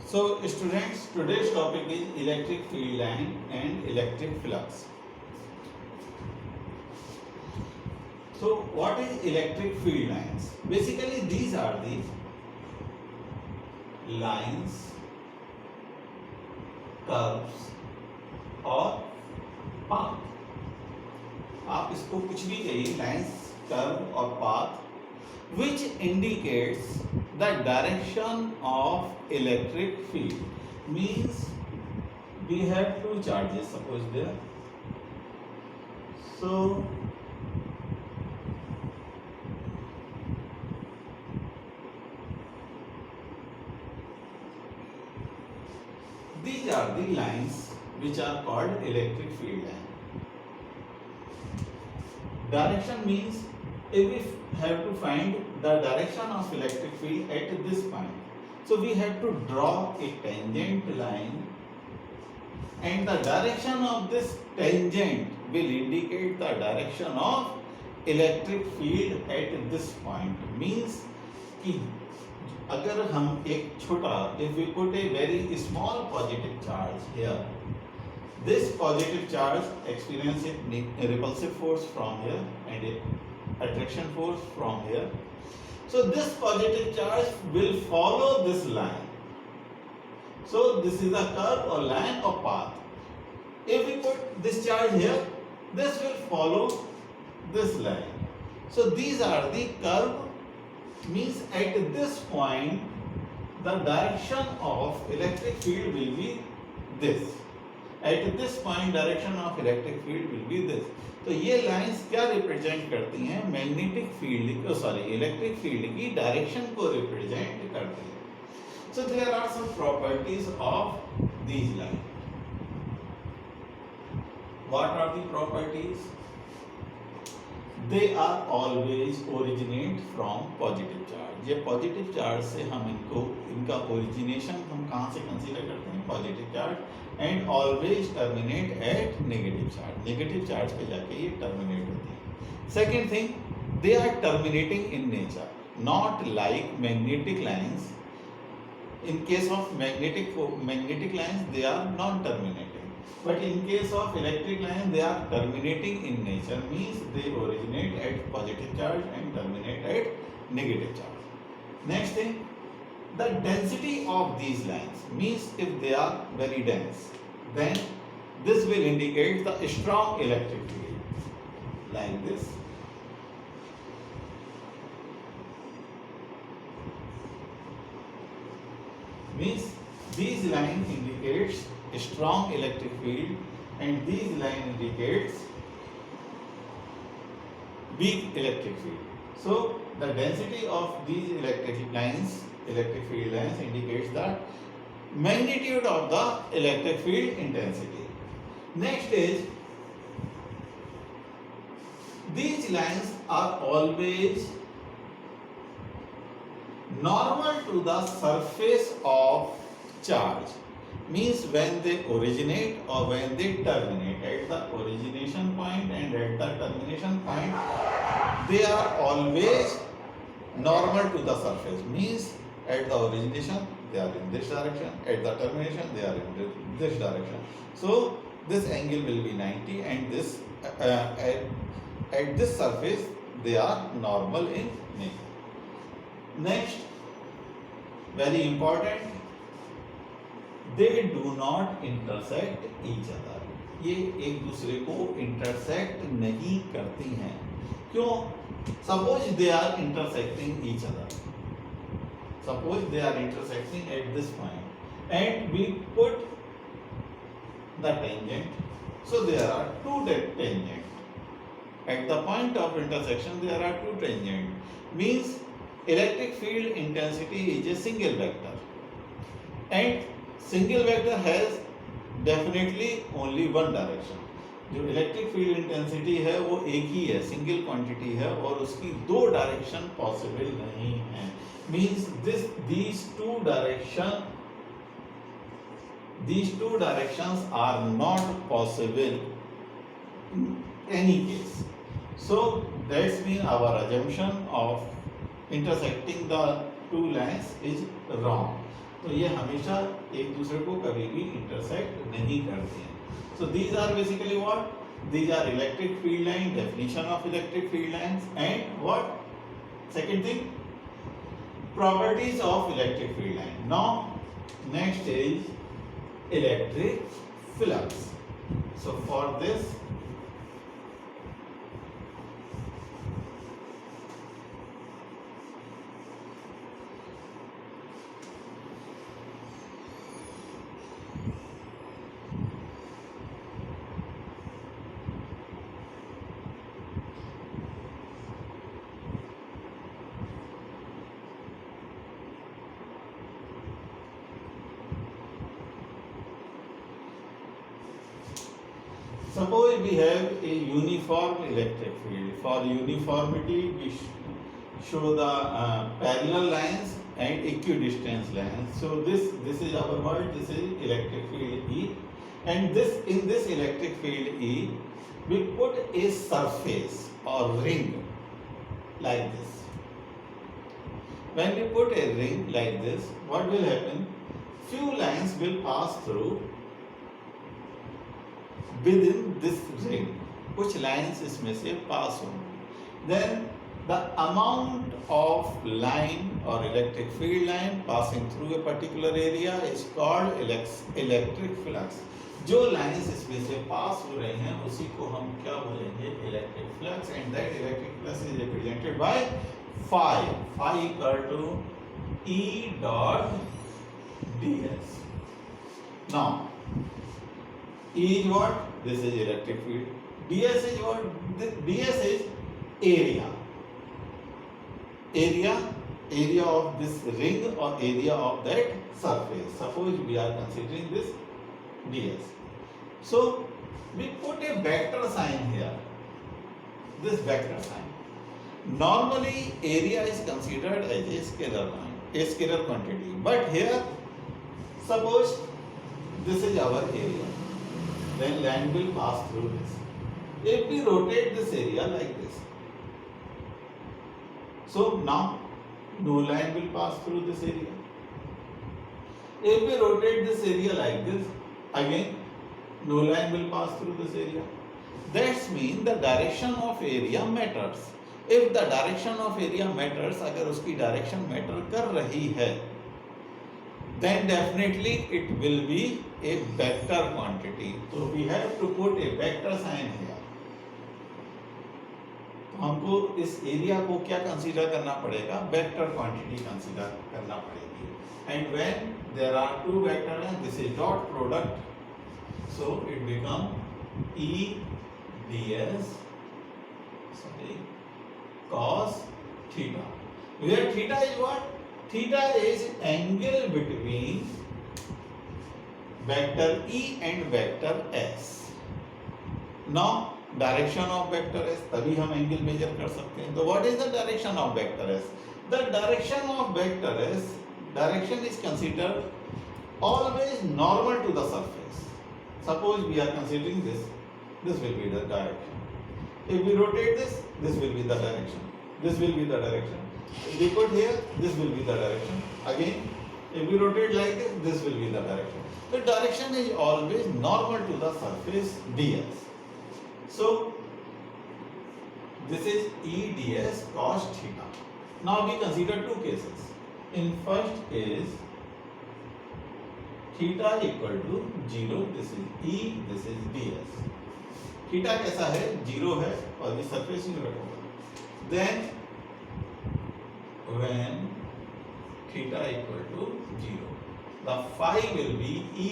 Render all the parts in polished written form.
So students, today's topic is electric field line and electric flux. So what is electric field lines? Basically these are the lines, curves और path. आप इसको कुछ भी कहिए, lines, curve और path, which indicates the direction of electric field. Means we have two charges, suppose there. So these are the lines which are called electric field line. Direction means if we have to find the direction of electric field at this point, so we have to draw a tangent line, and the direction of this tangent will indicate the direction of electric field at this point. Means कि अगर हम एक छोटा, if we put a very small positive charge here, this positive charge experiences a repulsive force from here and a attraction force from here. So this positive charge will follow this line. So this is a curve or line or path. If we put this charge here, this will follow this line. So these are the curve. Means at this point the direction of electric field will be this. At this point direction of electric field will be this. तो ये lines क्या represent करती हैं? Magnetic field electric field की direction को represent करती हैं. So there are some properties of these lines. What are the properties? They are always originate from positive charge. ये पॉजिटिव चार्ज से हम इनका ओरिजिनेशन हम कहाँ से कंसीडर करते हैं? Positive charge. And always terminate at negative charge. Negative charge पे जाके ये टर्मिनेट होती है. Second thing, they are terminating in nature, not like magnetic lines. In case of magnetic lines, they are non-terminating. But in case of electric lines, they are terminating in nature. Means they originate at positive charge and terminate at negative charge. Next thing, the density of these lines. Means if they are very dense, then this will indicate the strong electric field. Like this. Means these line indicates strong electric field and these line indicates weak electric field. So the density of these electric field lines indicates the magnitude of the electric field intensity. Next is, these lines are always normal to the surface of charge. Means when they originate or when they terminate, at the origination point and at the termination point, they are always normal to the surface. Means at the origination they are in this direction, at the termination they are in this direction. So this angle will be 90 and this at this surface they are normal in nature. Next, very important, they do not intersect each other. ये एक दूसरे को intersect नहीं करती हैं. क्यों? Suppose they are intersecting each other. Suppose they are intersecting at this point and we put the tangent. So there are two tangents. At the point of intersection there are two tangents. Means electric field intensity is a single vector and single vector has definitely only one direction. जो electric field intensity है वो एक ही है, single quantity है और उसकी दो direction possible नहीं है. Means these two directions are not possible in any case. So that's mean our assumption of intersecting the two lines is wrong. तो ये हमेशा एक दूसरे को कभी भी इंटरसेक्ट नहीं करते हैं. So these are basically what? These are electric field line, definition of electric field lines, and what? Second thing, properties of electric field line. Now, next is electric flux. So for this, suppose we have a uniform electric field. For uniformity, we show the parallel lines and equidistant lines. So this is our word. This is electric field E, and in this electric field E, we put a surface or ring like this. When we put a ring like this, what will happen? Few lines will pass through within this ring. कुछ lines इसमें से pass होंगे. Then the amount of line or electric field line passing through a particular area is called electric flux. जो lines इसमें से pass हो रहे हैं उसी को हम क्या बोलेंगे? Electric flux, and that electric flux is represented by phi. Phi equal to E dot ds. Now, E is what? This is electric field. ds is what? ds is area. Area of this ring or area of that surface. Suppose we are considering this ds. So we put a vector sign here. This vector sign. Normally area is considered as a scalar line, a scalar quantity. But here, suppose this is our area. Then line will pass through this. If we rotate this area like this, so now no line will pass through this area. If we rotate this area like this, again no line will pass through this area. That means the direction of area matters. If the direction of area matters, अगर उसकी direction matter कर रही है, then definitely it will be a vector quantity. So we have to put a vector sign here. तो हमको इस area को क्या कंसीडर करना पड़ेगा? वेक्टर क्वांटिटी कंसीडर करना पड़ेगी. And when there are two vector lines, this is dot product, so it become E ds cos theta. Where theta is what? Theta is angle between vector E and vector S. Now direction of vector S, तभी हम angle measure कर सकते हैं. So what is the direction of vector S? The direction of vector S, direction is considered always normal to the surface. Suppose we are considering this will be the direction. If we rotate this will be the direction. This will be the direction. If we put here, this will be the direction. Again, if we rotate like this will be the direction. The direction is always normal to the surface ds. So, this is E ds cos theta. Now we consider two cases. In first case, theta equal to 0. This is E, this is ds. Theta कैसा है? 0 है और ये surface unit होगा. Then when theta equal to 0, the phi will be E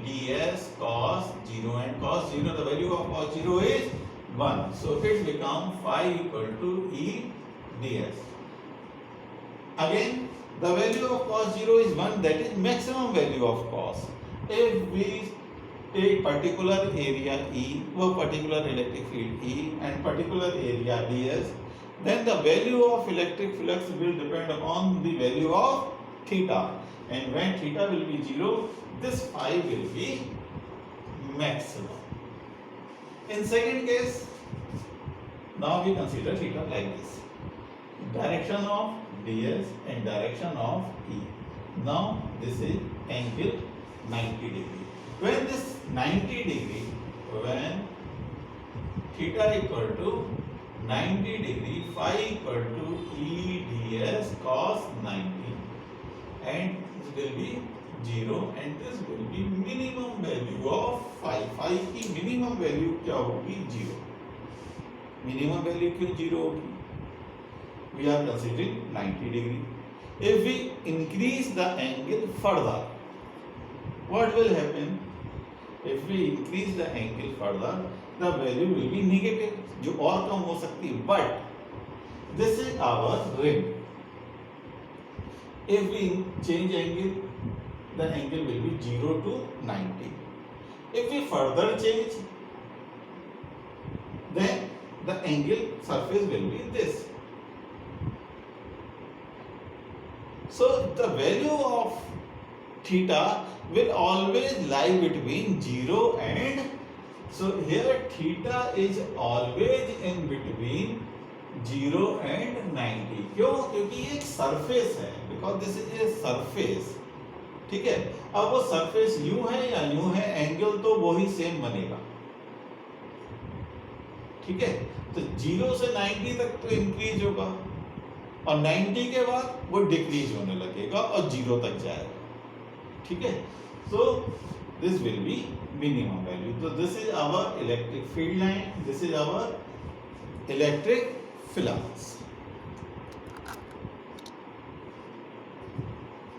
ds cos 0, and cos 0, the value of cos 0 is 1. So it becomes phi equal to E ds. Again, the value of cos 0 is 1, that is maximum value of cos. If we take particular area E, वो particular electric field E and particular area ds, then the value of electric flux will depend upon the value of theta, and when theta will be 0, this phi will be maximum. In second case, now we consider theta like this. Direction of ds and direction of E. Now this is angle 90 degree. When this 90 degree, when theta equal to 90 degree, phi equal to E ds cos 90, and this will be 0 and this will be minimum value of phi. Phi की minimum value क्या होगी? 0. Minimum value क्यों 0 होगी? We are considering 90 degree. If we increase the angle further, what will happen? If we increase the angle further, the value will be negative, जो और कम हो सकती है. But this is our ring. If we change angle, the angle will be 0 to 90. If we further change, then the angle surface will be this. So the value of theta will always lie between 0 and, so here theta is always in between 0 and 90. क्यों? क्योंकि ये एक surface है, because this is a surface. ठीक है, अब वो surface यूं है या यूं है, एंगल तो वही सेम बनेगा. ठीक है, तो 0 से 90 तक तो इंक्रीज होगा और 90 के बाद वो डिक्रीज होने लगेगा और 0 तक जाएगा. ठीक है, so this will be minimum value. So this is our electric field line, this is our electric filaments.